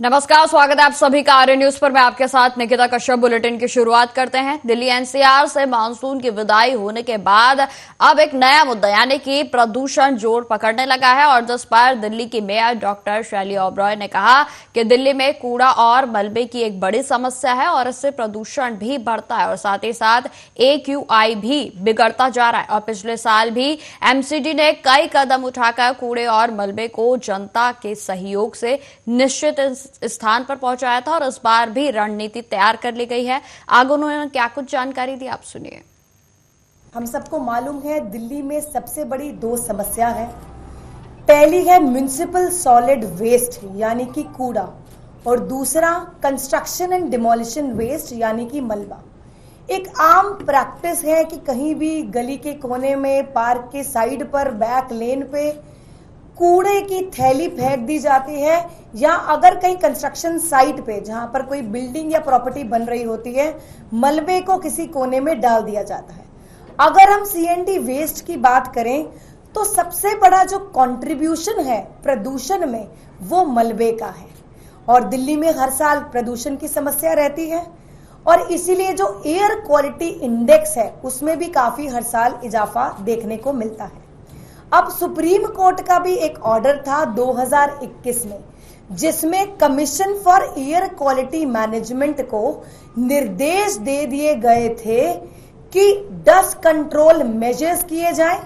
नमस्कार, स्वागत है आप सभी का आर्य न्यूज पर। मैं आपके साथ निकिता कश्यप। बुलेटिन की शुरुआत करते हैं। दिल्ली एनसीआर से मानसून की विदाई होने के बाद अब एक नया मुद्दा यानी कि प्रदूषण जोर पकड़ने लगा है, और जिस पर दिल्ली की मेयर डॉक्टर शैली ओबरॉय ने कहा कि दिल्ली में कूड़ा और मलबे की एक बड़ी समस्या है और इससे प्रदूषण भी बढ़ता है और साथ ही साथ AQI भी बिगड़ता जा रहा है। और पिछले साल भी MCD ने कई कदम उठाकर कूड़े और मलबे को जनता के सहयोग से निश्चित स्थान पर पहुंचाया था और इस बार भी रणनीति तैयार कर ली गई है। आगे उन्होंने क्या कुछ जानकारी दी, आप सुनिए। हम सबको मालूम है दिल्ली में सबसे बड़ी दो समस्या है। पहली है म्युनिसिपल सॉलिड वेस्ट यानी कि कूड़ा, और दूसरा कंस्ट्रक्शन एंड डिमोलिशन वेस्ट यानी कि मलबा। एक आम प्रैक्टिस है कि कहीं भी गली के कोने में, पार्क के साइड पर, बैक लेन पे कूड़े की थैली फेंक दी जाती है, या अगर कहीं कंस्ट्रक्शन साइट पे जहां पर कोई बिल्डिंग या प्रॉपर्टी बन रही होती है, मलबे को किसी कोने में डाल दिया जाता है। अगर हम CND वेस्ट की बात करें तो सबसे बड़ा जो कंट्रीब्यूशन है प्रदूषण में वो मलबे का है, और दिल्ली में हर साल प्रदूषण की समस्या रहती है और इसीलिए जो एयर क्वालिटी इंडेक्स है उसमें भी काफी हर साल इजाफा देखने को मिलता है। अब सुप्रीम कोर्ट का भी एक ऑर्डर था 2021 में, जिसमें commission for air quality management को निर्देश दे दिए गए थे कि डस्ट कंट्रोल मेजर्स किए जाएं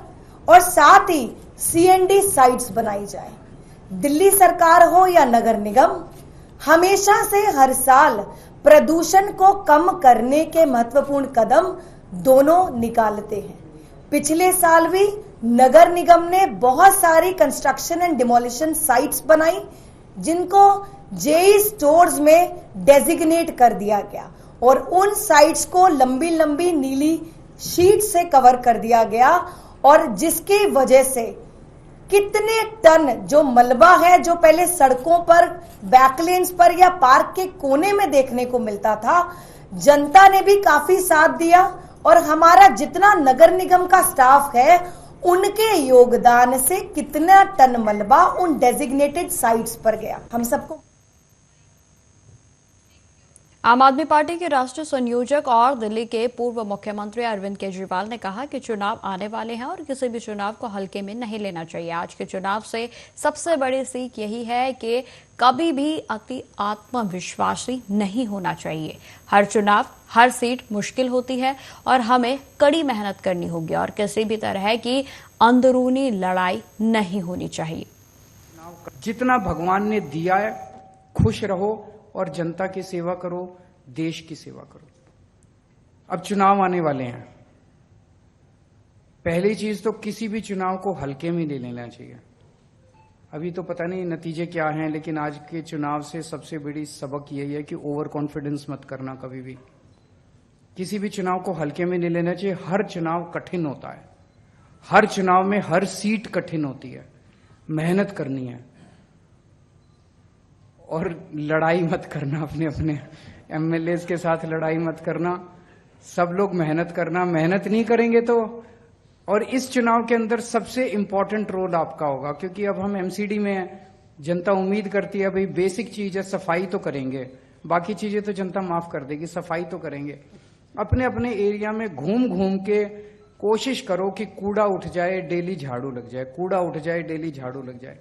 और साथ ही CND साइट्स बनाई जाए। दिल्ली सरकार हो या नगर निगम, हमेशा से हर साल प्रदूषण को कम करने के महत्वपूर्ण कदम दोनों निकालते हैं। पिछले साल भी नगर निगम ने बहुत सारी कंस्ट्रक्शन एंड डिमोलिशन साइट्स बनाई, जिनको JE स्टोर्स में डेजिग्नेट कर दिया गया और उन साइट्स को लंबी लंबी नीली शीट से कवर कर दिया गया, और जिसकी वजह से कितने टन जो मलबा है जो पहले सड़कों पर, बैकलेन्स पर या पार्क के कोने में देखने को मिलता था, जनता ने भी काफी साथ दिया और हमारा जितना नगर निगम का स्टाफ है उनके योगदान से कितना टन मलबा उन डेजिग्नेटेड साइट्स पर गया। हम सबको आम आदमी पार्टी के राष्ट्रीय संयोजक और दिल्ली के पूर्व मुख्यमंत्री अरविंद केजरीवाल ने कहा कि चुनाव आने वाले हैं और किसी भी चुनाव को हल्के में नहीं लेना चाहिए। आज के चुनाव से सबसे बड़ी सीख यही है कि कभी भी अति आत्मविश्वासी नहीं होना चाहिए। हर चुनाव, हर सीट मुश्किल होती है और हमें कड़ी मेहनत करनी होगी और किसी भी तरह की अंदरूनी लड़ाई नहीं होनी चाहिए। जितना भगवान ने दिया है, खुश रहो और जनता की सेवा करो, देश की सेवा करो। अब चुनाव आने वाले हैं। पहली चीज तो किसी भी चुनाव को हल्के में नहीं लेना चाहिए। अभी तो पता नहीं नतीजे क्या हैं, लेकिन आज के चुनाव से सबसे बड़ी सबक यही है कि ओवर कॉन्फिडेंस मत करना। कभी भी किसी भी चुनाव को हल्के में नहीं लेना चाहिए। हर चुनाव कठिन होता है, हर चुनाव में हर सीट कठिन होती है। मेहनत करनी है और लड़ाई मत करना। अपने अपने MLAs के साथ लड़ाई मत करना। सब लोग मेहनत करना। मेहनत नहीं करेंगे तो, और इस चुनाव के अंदर सबसे इंपॉर्टेंट रोल आपका होगा, क्योंकि अब हम MCD में हैं। जनता उम्मीद करती है भाई बेसिक चीज है, सफाई तो करेंगे, बाकी चीजें तो जनता माफ कर देगी, सफाई तो करेंगे। अपने अपने एरिया में घूम घूम के कोशिश करो कि कूड़ा उठ जाए, डेली झाड़ू लग जाए, कूड़ा उठ जाए, डेली झाड़ू लग जाए।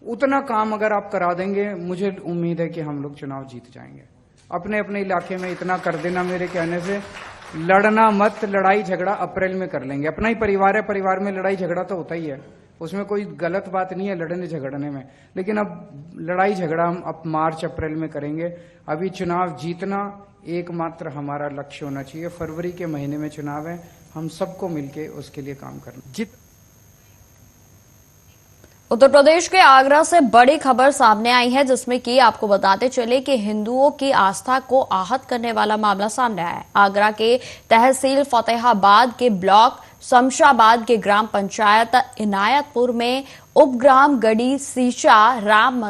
उतना काम अगर आप करा देंगे, मुझे उम्मीद है कि हम लोग चुनाव जीत जाएंगे। अपने अपने इलाके में इतना कर देना मेरे कहने से। लड़ना मत, लड़ाई झगड़ा अप्रैल में कर लेंगे। अपना ही परिवार है, परिवार में लड़ाई झगड़ा तो होता ही है, उसमें कोई गलत बात नहीं है लड़ने झगड़ने में। लेकिन अब लड़ाई झगड़ा हम अब मार्च अप्रैल में करेंगे। अभी चुनाव जीतना एकमात्र हमारा लक्ष्य होना चाहिए। फरवरी के महीने में चुनाव है, हम सबको मिलके उसके लिए काम करना। उत्तर प्रदेश के आगरा से बड़ी खबर सामने आई है, जिसमें कि आपको बताते चले कि हिंदुओं की आस्था को आहत करने वाला मामला सामने आया है। आगरा के तहसील फतेहाबाद के ब्लॉक शमशाबाद के ग्राम पंचायत इनायतपुर में उपग्राम गढ़ी सीचा राम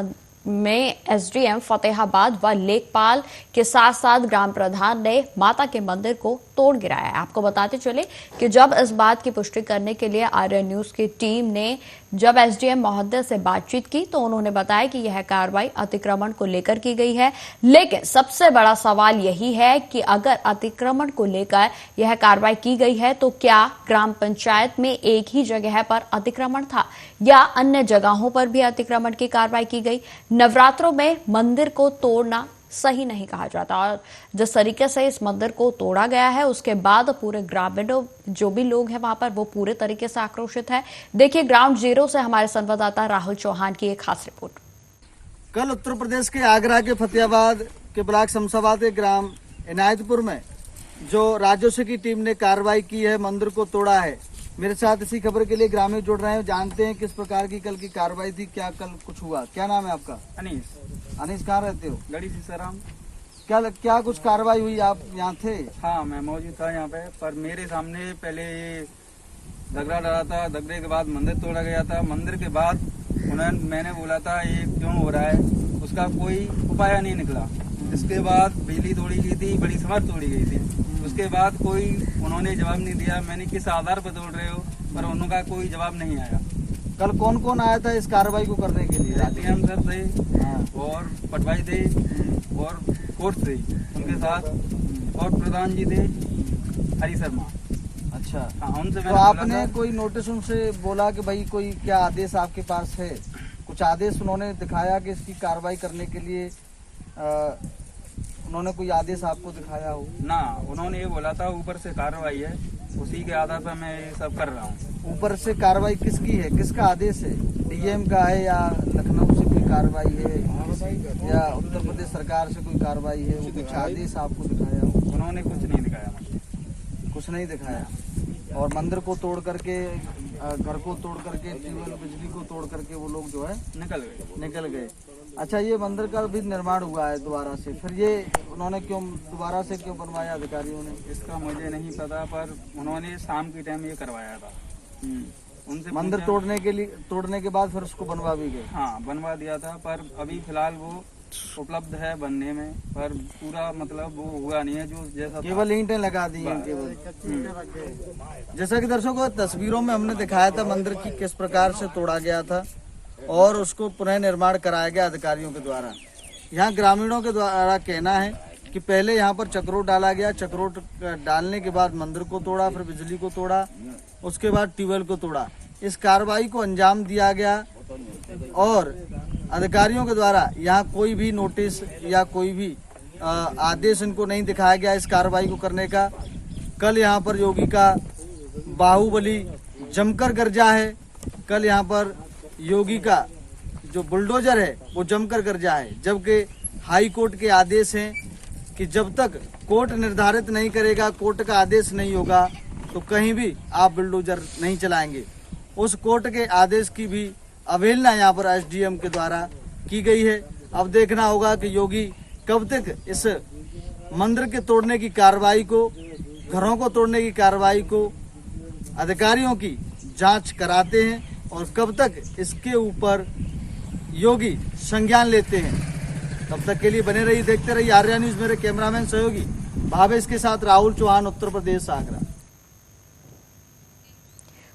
में SDM फतेहाबाद व लेखपाल के साथ साथ ग्राम प्रधान ने माता के मंदिर को तोड़ गिराया है। आपको बताते चले कि जब इस बात की पुष्टि करने के लिए आर्यन न्यूज की टीम ने जब एसडीएम महोदय से बातचीत की तो उन्होंने बताया कि यह कार्रवाई अतिक्रमण को लेकर की गई है। लेकिन सबसे बड़ा सवाल यही है कि अगर अतिक्रमण को लेकर यह कार्रवाई की गई है तो क्या ग्राम पंचायत में एक ही जगह पर अतिक्रमण था या अन्य जगहों पर भी अतिक्रमण की कार्रवाई की गई। नवरात्रों में मंदिर को तोड़ना सही नहीं कहा जाता और जिस तरीके से इस मंदिर को तोड़ा गया है उसके बाद पूरे ग्रामीणों जो भी लोग हैं वहां पर वो पूरे तरीके से आक्रोशित है। देखिए ग्राउंड जीरो से हमारे संवाददाता राहुल चौहान की एक खास रिपोर्ट। कल उत्तर प्रदेश के आगरा के फतेहाबाद के ब्लॉक शमशाबाद के ग्राम इनायतपुर में जो राजस्व की टीम ने कार्रवाई की है, मंदिर को तोड़ा है। मेरे साथ इसी खबर के लिए ग्रामीण जुड़ रहे हैं, जानते हैं किस प्रकार की कल की कार्रवाई थी, क्या कल कुछ हुआ। क्या नाम है आपका? अनीस। अनीस, कहाँ रहते हो? गढ़ी सीसाराम। क्या कुछ कार्रवाई हुई, आप यहाँ थे? हाँ, मैं मौजूद था यहाँ पे, पर मेरे सामने पहले ये झगड़ा लड़ा था, झगड़े के बाद मंदिर तोड़ा गया था। मंदिर के बाद मैंने बोला था ये क्यों हो रहा है, उसका कोई उपाय नहीं निकला। इसके बाद बिजली तोड़ी गई थी, बड़ी समर तोड़ी गई थी। उसके बाद कोई उन्होंने जवाब नहीं दिया, मैंने किस आधार पर तोड़ रहे हो, पर उनका कोई जवाब नहीं आया। कल कौन कौन आया था इस कार्रवाई को करने के लिए? एसडीएम सर थे और पटवाई थे और कोर्ट थे उनके साथ, और प्रधान जी थे हरी शर्मा। अच्छा, हाँ, उनसे तो आपने कोई नोटिस उनसे बोला कि भाई कोई क्या आदेश आपके पास है? कुछ आदेश उन्होंने दिखाया कि इसकी कार्रवाई करने के लिए उन्होंने कोई आदेश आपको दिखाया हो? ना, उन्होंने ये बोला था ऊपर से कार्रवाई है, उसी के आधार पर मैं ये सब कर रहा हूँ। ऊपर से कार्रवाई किसकी है, किसका आदेश है? डीएम का है या लखनऊ से कोई कार्रवाई है या उत्तर प्रदेश सरकार से कोई कार्रवाई है? वो कुछ आदेश आपको दिखाया हो? उन्होंने कुछ नहीं दिखाया मुझे। कुछ नहीं दिखाया। और मंदिर को तोड़ करके, घर को तोड़ करके, ट्यूबवेल बिजली को तोड़ करके वो लोग जो है निकल गए। अच्छा, ये मंदिर का भी निर्माण हुआ है दोबारा से, फिर ये उन्होंने क्यों दोबारा से क्यों बनवाया अधिकारियों ने? इसका मुझे नहीं पता, पर उन्होंने शाम के टाइम ये करवाया था। उनसे मंदिर तोड़ने के बाद फिर उसको बनवा भी गए? हाँ, बनवा दिया था, पर अभी फिलहाल वो उपलब्ध है बनने में, पर पूरा मतलब वो हुआ नहीं है जो जैसा केवल ईंटें लगा दी हैं केवल। जैसा कि दर्शकों तस्वीरों में हमने दिखाया था मंदिर की किस प्रकार से तोड़ा गया था और उसको पुनः निर्माण कराया गया अधिकारियों के द्वारा। यहाँ ग्रामीणों के द्वारा कहना है कि पहले यहाँ पर चक्रोट डाला गया, चक्रोट डालने के बाद मंदिर को तोड़ा, फिर बिजली को तोड़ा, उसके बाद ट्यूबवेल को तोड़ा। इस कार्रवाई को अंजाम दिया गया और अधिकारियों के द्वारा यहाँ कोई भी नोटिस या कोई भी आदेश इनको नहीं दिखाया गया इस कार्रवाई को करने का। कल यहाँ पर योगी का बाहुबली जमकर गरजा है। कल यहाँ पर योगी का जो बुलडोजर है वो जमकर गरजा है, जबकि हाई कोर्ट के आदेश हैं कि जब तक कोर्ट निर्धारित नहीं करेगा, कोर्ट का आदेश नहीं होगा तो कहीं भी आप बुलडोजर नहीं चलाएंगे। उस कोर्ट के आदेश की भी अवहेलना यहाँ पर एसडीएम के द्वारा की गई है। अब देखना होगा कि योगी कब तक इस मंदिर के तोड़ने की कार्रवाई को, घरों को तोड़ने की कार्रवाई को अधिकारियों की जांच कराते हैं और कब तक इसके ऊपर योगी संज्ञान लेते हैं। तब तक के लिए बने रहिए, देखते रहिए आर्या न्यूज। मेरे कैमरामैन सहयोगी भावेश के साथ राहुल चौहान, उत्तर प्रदेश, आगरा।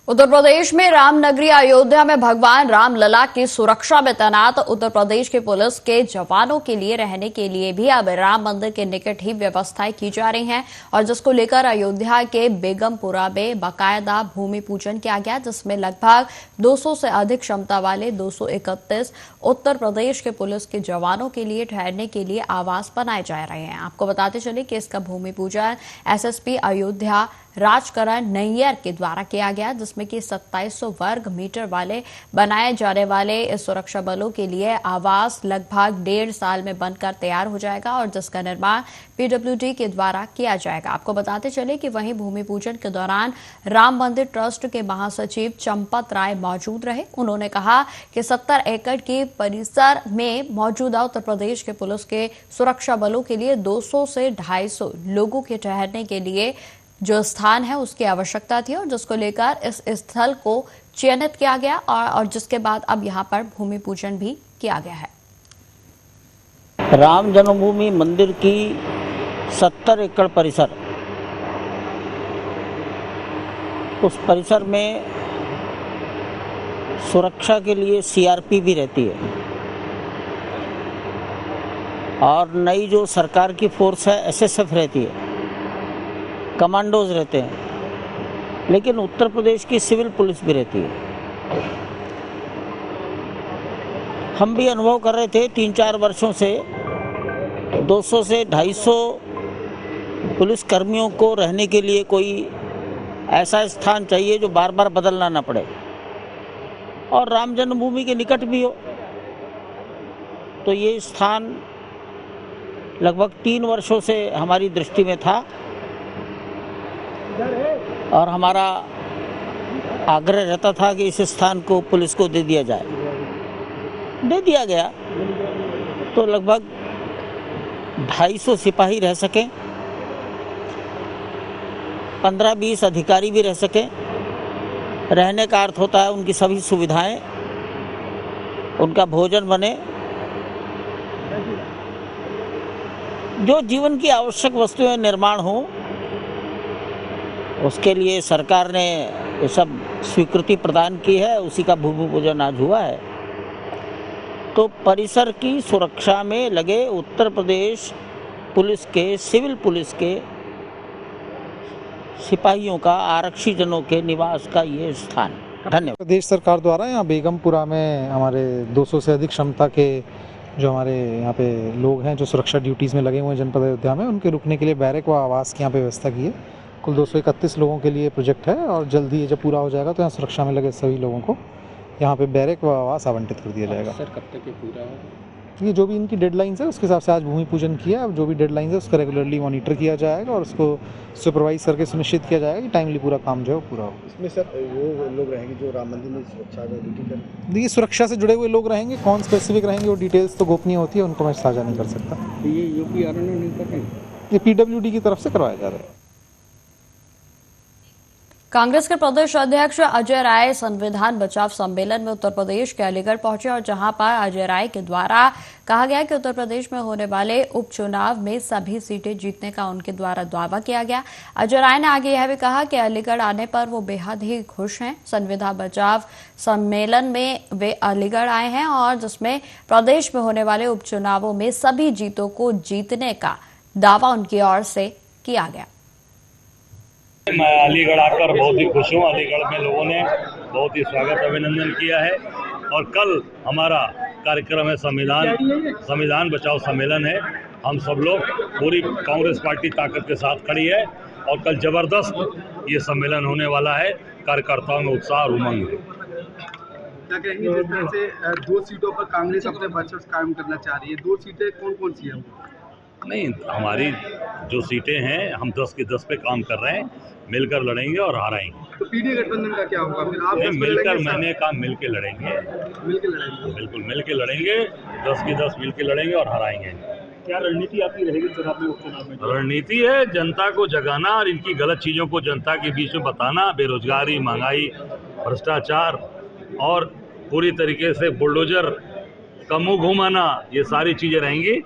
उत्तर प्रदेश में रामनगरी अयोध्या में भगवान रामलला की सुरक्षा में तैनात उत्तर प्रदेश के पुलिस के जवानों के लिए रहने के लिए भी अब राम मंदिर के निकट ही व्यवस्थाएं की जा रही हैं और जिसको लेकर अयोध्या के बेगमपुरा में बाकायदा भूमि पूजन किया गया, जिसमें लगभग 200 से अधिक क्षमता वाले 231 उत्तर प्रदेश के पुलिस के जवानों के लिए ठहरने के लिए आवास बनाए जा रहे हैं। आपको बताते चले कि इसका भूमि पूजन एसएसपी अयोध्या राजकरण नैयर के द्वारा किया गया, जिसमें कि 2700 वर्ग मीटर वाले बनाए जाने वाले इस सुरक्षा बलों के लिए आवास लगभग 1.5 साल में बनकर तैयार हो जाएगा और जिसका निर्माण पीडब्ल्यूडी के द्वारा किया जाएगा। आपको बताते चले कि वहीं भूमि पूजन के दौरान राम मंदिर ट्रस्ट के महासचिव चंपत राय मौजूद रहे। उन्होंने कहा कि 70 एकड़ के परिसर में मौजूदा उत्तर प्रदेश के पुलिस के सुरक्षा बलों के लिए 200 से 250 लोगों के ठहरने के लिए जो स्थान है उसकी आवश्यकता थी और जिसको लेकर इस स्थल को चयनित किया गया और जिसके बाद अब यहां पर भूमि पूजन भी किया गया है। राम जन्मभूमि मंदिर की 70 एकड़ परिसर उस परिसर में सुरक्षा के लिए सीआरपी भी रहती है और नई जो सरकार की फोर्स है एसएसएफ रहती है, कमांडोज रहते हैं, लेकिन उत्तर प्रदेश की सिविल पुलिस भी रहती है। हम भी अनुभव कर रहे थे 3-4 वर्षों से 200 से 250 पुलिस कर्मियों को रहने के लिए कोई ऐसा स्थान चाहिए जो बार बार बदलना ना पड़े और राम जन्मभूमि के निकट भी हो। तो ये स्थान लगभग 3 वर्षों से हमारी दृष्टि में था और हमारा आग्रह रहता था कि इस स्थान को पुलिस को दे दिया जाए। दे दिया गया तो लगभग 250 सिपाही रह सकें, 15-20 अधिकारी भी रह सकें। रहने का अर्थ होता है उनकी सभी सुविधाएं, उनका भोजन बने, जो जीवन की आवश्यक वस्तुएं निर्माण हो, उसके लिए सरकार ने ये सब स्वीकृति प्रदान की है। उसी का भूमि पूजन आज हुआ है। तो परिसर की सुरक्षा में लगे उत्तर प्रदेश पुलिस के, सिविल पुलिस के सिपाहियों का, आरक्षी जनों के निवास का ये स्थान। धन्यवाद। प्रदेश सरकार द्वारा यहाँ बेगमपुरा में हमारे 200 से अधिक क्षमता के जो हमारे यहाँ पे लोग हैं जो सुरक्षा ड्यूटीज़ में लगे हुए हैं जनपद अयोध्या में, उनके रुकने के लिए बैरक व आवास की यहाँ पे व्यवस्था की है। कुल 231 लोगों के लिए प्रोजेक्ट है और जल्द ही जब पूरा हो जाएगा तो यहाँ सुरक्षा में लगे सभी लोगों को यहाँ पे बैरक व आवास आवंटित कर दिया जाएगा। सर कब तक ये पूरा होगा? ये जो भी इनकी डेडलाइंस है उसके हिसाब से आज भूमि पूजन किया है। अब जो भी डेडलाइंस है उसका रेगुलरली मॉनिटर किया जाएगा और उसको सुपरवाइज करके सुनिश्चित किया जाएगा कि टाइमली पूरा काम जो है वो पूरा हो। इसमें सर वो लोग रहेंगे जो राम मंदिर में सुरक्षा का ड्यूटी करें? देखिए, सुरक्षा से जुड़े हुए लोग रहेंगे, कौन स्पेसिफिक रहेंगे वो डिटेल्स तो गोपनीय होती है, उनको मैं साझा नहीं कर सकता। ये यूपी आरएनओ नहीं कर रहे? ये पीडब्ल्यूडी की तरफ से करवाया जा रहा है। कांग्रेस के प्रदेश अध्यक्ष अजय राय संविधान बचाव सम्मेलन में उत्तर प्रदेश के अलीगढ़ पहुंचे और जहां पर अजय राय के द्वारा कहा गया कि उत्तर प्रदेश में होने वाले उपचुनाव में सभी सीटें जीतने का उनके द्वारा दावा किया गया। अजय राय ने आगे यह भी कहा कि अलीगढ़ आने पर वो बेहद ही खुश हैं। संविधान बचाव सम्मेलन में वे अलीगढ़ आए हैं और जिसमें प्रदेश में होने वाले उपचुनावों में सभी जीतों को जीतने का दावा उनकी ओर से किया गया। मैं अलीगढ़ आकर बहुत ही खुश हूँ। अलीगढ़ में लोगों ने बहुत ही स्वागत अभिनंदन किया है और कल हमारा कार्यक्रम है संविधान बचाओ सम्मेलन है। हम सब लोग पूरी कांग्रेस पार्टी ताकत के साथ खड़ी है और कल जबरदस्त ये सम्मेलन होने वाला है। कार्यकर्ताओं में उत्साह और उमंग है। क्या कहेंगे जिस तरह से 2 सीटों पर कांग्रेस अपने वर्चस्व कायम करना चाह रही है, 2 सीटें कौन कौन सी हैं? नहीं, हमारी जो सीटें हैं हम 10 के 10 पे काम कर रहे हैं, मिलकर लड़ेंगे और हारेंगे। तो पीडी गठबंधन का क्या होगा फिर? आप मिलकर, मैंने कहा मिलके लड़ेंगे, बिल्कुल मिलके लड़ेंगे, 10 के 10 मिलके लड़ेंगे और हराएंगे। क्या रणनीति आपकी रहेगी चुनाव में? रणनीति है जनता को जगाना और इनकी गलत चीजों को जनता के बीच में बताना। बेरोजगारी, महंगाई, भ्रष्टाचार और पूरी तरीके से बुलडोजर का मुंह घुमाना, ये सारी चीजें रहेंगी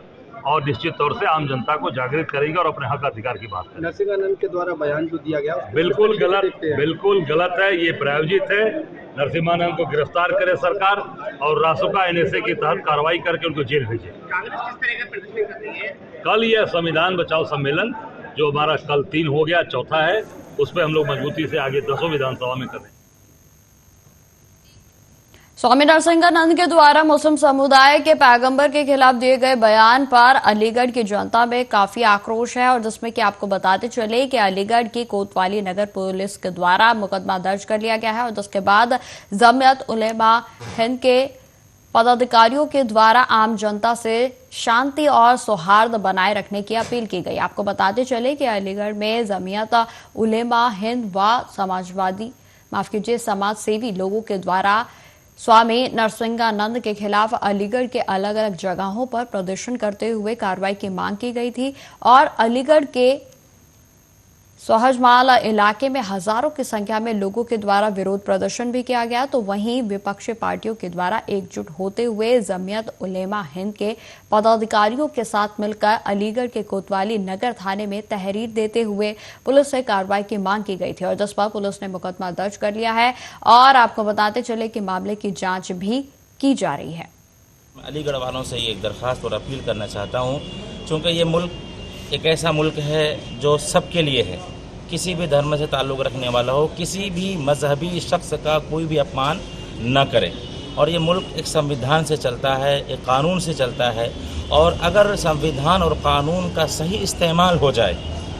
और निश्चित तौर से आम जनता को जागृत करेंगे और अपने हक अधिकार की बात करेंगे। नरसिंहानंद के द्वारा बयान जो दिया गया बिल्कुल गलत है। ये प्रायोजित है। नरसिंहानंद को गिरफ्तार करे सरकार और रासुका एनएसए के तहत कार्रवाई करके उनको जेल भेजे। कांग्रेस किस तरह का प्रदर्शन कर रही है? कल यह संविधान बचाओ सम्मेलन जो हमारा कल 3 हो गया, चौथा है, उस पर हम लोग मजबूती से आगे 10 विधानसभा में कर रहे हैं। स्वामी नरसिंहानंद के द्वारा मुस्लिम समुदाय के पैगंबर के खिलाफ दिए गए बयान पर अलीगढ़ की जनता में काफी आक्रोश है और जिसमें कि आपको बताते चले कि अलीगढ़ की कोतवाली नगर पुलिस के द्वारा मुकदमा दर्ज कर लिया गया है और जिसके बाद जमीयत उलेमा हिंद के पदाधिकारियों के द्वारा आम जनता से शांति और सौहार्द बनाए रखने की अपील की गई। आपको बताते चले कि अलीगढ़ में जमीयत उलेमा हिंद व समाज सेवी लोगों के द्वारा स्वामी नरसिंहानंद के खिलाफ अलीगढ़ के अलग अलग जगहों पर प्रदर्शन करते हुए कार्रवाई की मांग की गई थी और अलीगढ़ के सोहजमाल इलाके में हजारों की संख्या में लोगों के द्वारा विरोध प्रदर्शन भी किया गया, तो वहीं विपक्षी पार्टियों के द्वारा एकजुट होते हुए जमीयत उलेमा हिंद के पदाधिकारियों के साथ मिलकर अलीगढ़ के कोतवाली नगर थाने में तहरीर देते हुए पुलिस से कार्रवाई की मांग की गई थी, और जिस पर पुलिस ने मुकदमा दर्ज कर लिया है। और आपको बताते चले कि मामले की जांच भी की जा रही है। अलीगढ़ वालों से ये एक दरख्वास्त और अपील करना चाहता हूँ, क्योंकि ये मुल्क एक ऐसा मुल्क है जो सबके लिए है। किसी भी धर्म से ताल्लुक़ रखने वाला हो, किसी भी मजहबी शख्स का कोई भी अपमान न करे। और ये मुल्क एक संविधान से चलता है, एक कानून से चलता है। और अगर संविधान और कानून का सही इस्तेमाल हो जाए,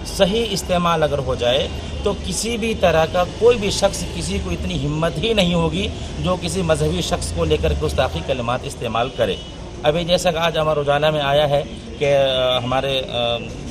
सही इस्तेमाल अगर हो जाए, तो किसी भी तरह का कोई भी शख्स, किसी को इतनी हिम्मत ही नहीं होगी जो किसी मजहबी शख्स को लेकर गुस्ताखी कलिमात इस्तेमाल करे। अभी जैसा कि आज हमारे उजाला में आया है कि हमारे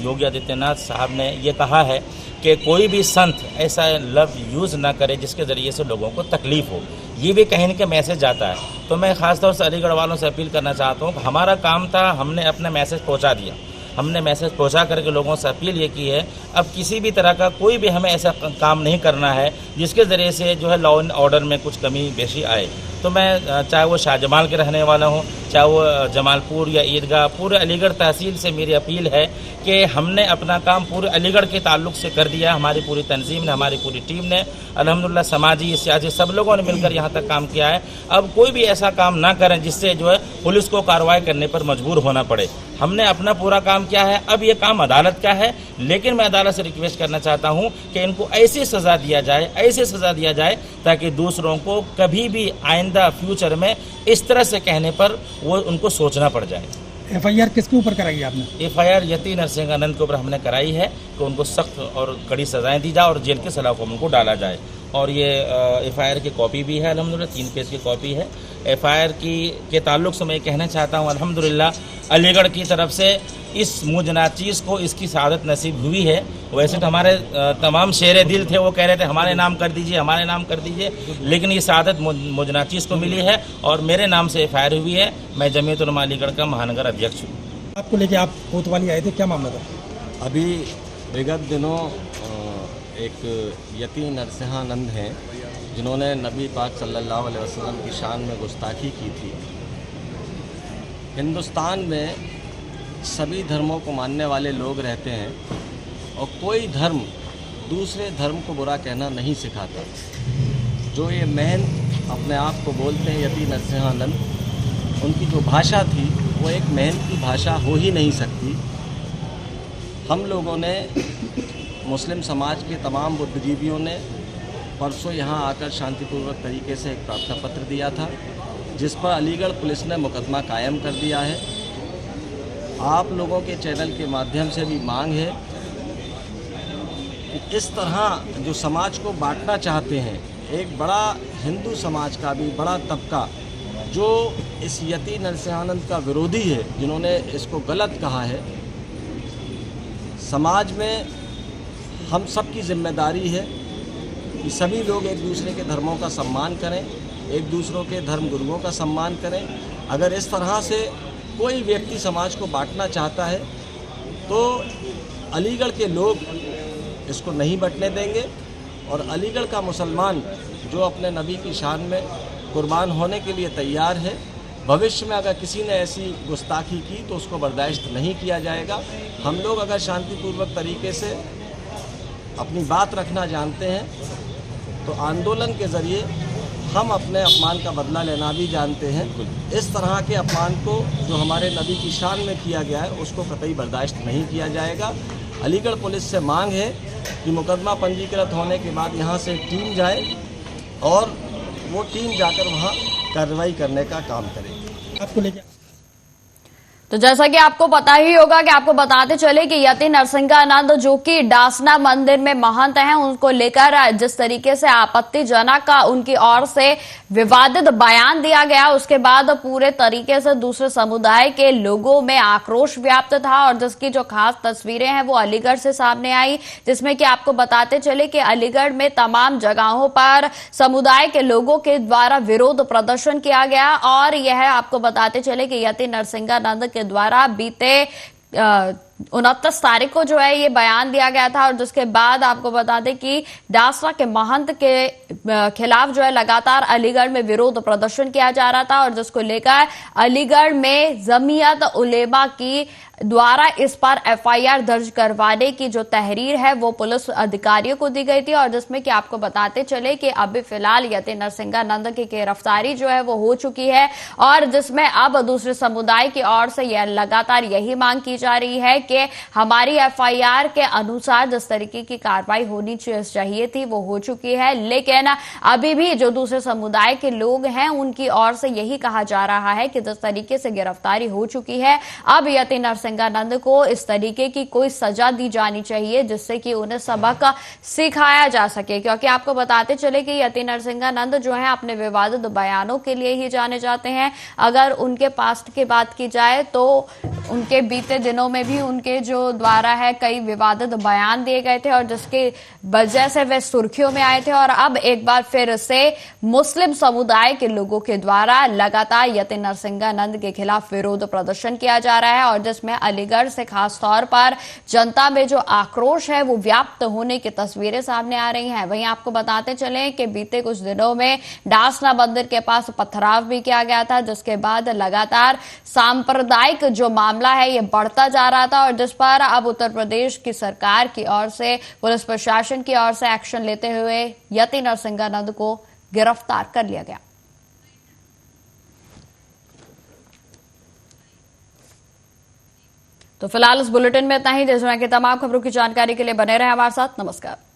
योगी आदित्यनाथ साहब ने ये कहा है कि कोई भी संत ऐसा लफ्ज़ यूज़ ना करे जिसके ज़रिए से लोगों को तकलीफ़ हो। ये भी कहीं का मैसेज जाता है। तो मैं ख़ास तौर से अलीगढ़ वालों से अपील करना चाहता हूँ कि हमारा काम था, हमने अपना मैसेज पहुँचा दिया। हमने मैसेज पहुंचा करके लोगों से अपील ये की है, अब किसी भी तरह का कोई भी हमें ऐसा काम नहीं करना है जिसके ज़रिए से जो है लॉ एंड ऑर्डर में कुछ कमी बेशी आए। तो मैं चाहे वो शाहजमाल के रहने वाला हूँ, चाहे वो जमालपुर या ईदगाह, पूरे अलीगढ़ तहसील से मेरी अपील है कि हमने अपना काम पूरे अलीगढ़ के ताल्लुक से कर दिया। हमारी पूरी तंजीम ने, हमारी पूरी टीम ने, अल्हम्दुलिल्लाह समाजी सियासी सब लोगों ने मिलकर यहाँ तक काम किया है। अब कोई भी ऐसा काम ना करें जिससे जो है पुलिस को कार्रवाई करने पर मजबूर होना पड़े। हमने अपना पूरा काम किया है, अब ये काम अदालत का है। लेकिन मैं अदालत से रिक्वेस्ट करना चाहता हूँ कि इनको ऐसी सज़ा दिया जाए, ऐसी सज़ा दिया जाए ताकि दूसरों को कभी भी आइंदा फ्यूचर में इस तरह से कहने पर वो उनको सोचना पड़ जाए। FIR किसके ऊपर कराई आपने? FIR यति नरसिंहानंद के ऊपर हमने कराई है कि उनको सख्त और कड़ी सज़ाएं दी जाए और जेल के सलाखों में उनको डाला जाए। और ये FIR की कॉपी भी है, अल्हम्दुलिल्लाह 3 पेज की कॉपी है। FIR के ताल्लुक से मैं कहना चाहता हूँ अल्हम्दुलिल्लाह अलीगढ़ की तरफ से इस मुजनाचीज़ को इसकी सआदत नसीब हुई है। वैसे तो हमारे तमाम शेर दिल थे, वो कह रहे थे हमारे नाम कर दीजिए, हमारे नाम कर दीजिए, लेकिन ये सआदत मुजनाचीज़ को मिली है और मेरे नाम से FIR हुई है। मैं जमीयत उलमा अलीगढ़ का महानगर अध्यक्ष हूँ। आपको लेके आप कोतवाली आए थे, क्या मामला था? अभी विगत दिनों एक यति नरसिंहानंद हैं जिन्होंने नबी पाक सल्लल्लाहु अलैहि वसल्लम की शान में गुस्ताखी की थी। हिंदुस्तान में सभी धर्मों को मानने वाले लोग रहते हैं और कोई धर्म दूसरे धर्म को बुरा कहना नहीं सिखाता। जो ये महन अपने आप को बोलते हैं यति नरसिंहानंद, उनकी जो भाषा थी वो एक महन की भाषा हो ही नहीं सकती। हम लोगों ने, मुस्लिम समाज के तमाम बुद्धिजीवियों ने परसों यहाँ आकर शांतिपूर्वक तरीके से एक प्रार्थना पत्र दिया था, जिस पर अलीगढ़ पुलिस ने मुकदमा कायम कर दिया है। आप लोगों के चैनल के माध्यम से भी मांग है कि इस तरह जो समाज को बांटना चाहते हैं, एक बड़ा हिंदू समाज का भी बड़ा तबका जो इस यति नरसिंहानंद का विरोधी है, जिन्होंने इसको गलत कहा है, समाज में हम सब की जिम्मेदारी है कि सभी लोग एक दूसरे के धर्मों का सम्मान करें, एक दूसरों के धर्म गुरुओं का सम्मान करें। अगर इस तरह से कोई व्यक्ति समाज को बांटना चाहता है तो अलीगढ़ के लोग इसको नहीं बंटने देंगे। और अलीगढ़ का मुसलमान जो अपने नबी की शान में कुर्बान होने के लिए तैयार है, भविष्य में अगर किसी ने ऐसी गुस्ताखी की तो उसको बर्दाश्त नहीं किया जाएगा। हम लोग अगर शांतिपूर्वक तरीके से अपनी बात रखना जानते हैं तो आंदोलन के ज़रिए हम अपने अपमान का बदला लेना भी जानते हैं। इस तरह के अपमान को जो हमारे नबी की शान में किया गया है उसको कतई बर्दाश्त नहीं किया जाएगा। अलीगढ़ पुलिस से मांग है कि मुकदमा पंजीकृत होने के बाद यहाँ से एक टीम जाए और वो टीम जाकर वहाँ कार्रवाई करने का काम करेगी। आपको लेके तो जैसा कि आपको पता ही होगा कि आपको बताते चले कि यति नरसिंहानंद जो कि डासना मंदिर में महंत हैं, उनको लेकर जिस तरीके से आपत्तिजनक उनकी ओर से विवादित बयान दिया गया, उसके बाद पूरे तरीके से दूसरे समुदाय के लोगों में आक्रोश व्याप्त था। और जिसकी जो खास तस्वीरें हैं वो अलीगढ़ से सामने आई, जिसमें कि आपको बताते चले कि अलीगढ़ में तमाम जगहों पर समुदाय के लोगों के द्वारा विरोध प्रदर्शन किया गया। और यह आपको बताते चले कि यति नरसिंहानंद के द्वारा बीते 29 तारीख को जो है ये बयान दिया गया था और जिसके बाद आपको बता दें कि डासना के महंत के खिलाफ जो है लगातार अलीगढ़ में विरोध प्रदर्शन किया जा रहा था और जिसको लेकर अलीगढ़ में जमीयत उलेमा की द्वारा इस पर एफआईआर दर्ज करवाने की जो तहरीर है वो पुलिस अधिकारियों को दी गई थी और जिसमें कि आपको बताते चले कि अभी फिलहाल यति नरसिंहानंद की गिरफ्तारी जो है वो हो चुकी है और जिसमें अब दूसरे समुदाय की ओर से यह लगातार यही मांग की जा रही है कि हमारी एफआईआर के अनुसार जिस तरीके की कार्रवाई होनी चाहिए थी वो हो चुकी है, लेकिन अभी भी जो दूसरे समुदाय के लोग हैं उनकी ओर से यही कहा जा रहा है कि जिस तरीके से गिरफ्तारी हो चुकी है अब यति नरसिंहानंद को इस तरीके की कोई सजा दी जानी चाहिए जिससे कि उन्हें सबक सिखाया जा सके। क्योंकि आपको बताते चले कि यति नरसिंहानंद जो है अपने विवादित बयानों के लिए ही जाने जाते हैं। अगर उनके पास्ट की बात की जाए तो उनके बीते दिनों में भी उनके जो द्वारा है कई विवादित बयान दिए गए थे और जिसकी वजह से वे सुर्खियों में आए थे और अब एक बार फिर से मुस्लिम समुदाय के लोगों के द्वारा लगातार यति नरसिंहानंद के खिलाफ विरोध प्रदर्शन किया जा रहा है और जिसमें अलीगढ़ से खास तौर पर जनता में जो आक्रोश है वो व्याप्त होने की तस्वीरें सामने आ रही हैं। वहीं आपको बताते चले कि बीते कुछ दिनों में डासना मंदिर के पास पथराव भी किया गया था जिसके बाद लगातार सांप्रदायिक जो मामला है ये बढ़ता जा रहा था और जिस पर अब उत्तर प्रदेश की सरकार की ओर से पुलिस प्रशासन की ओर से एक्शन लेते हुए यति नरसिंहानंद को गिरफ्तार कर लिया गया। तो फिलहाल इस बुलेटिन में इतना ही। देश दुनिया की तमाम खबरों की जानकारी के लिए बने रहे हमारे साथ। नमस्कार।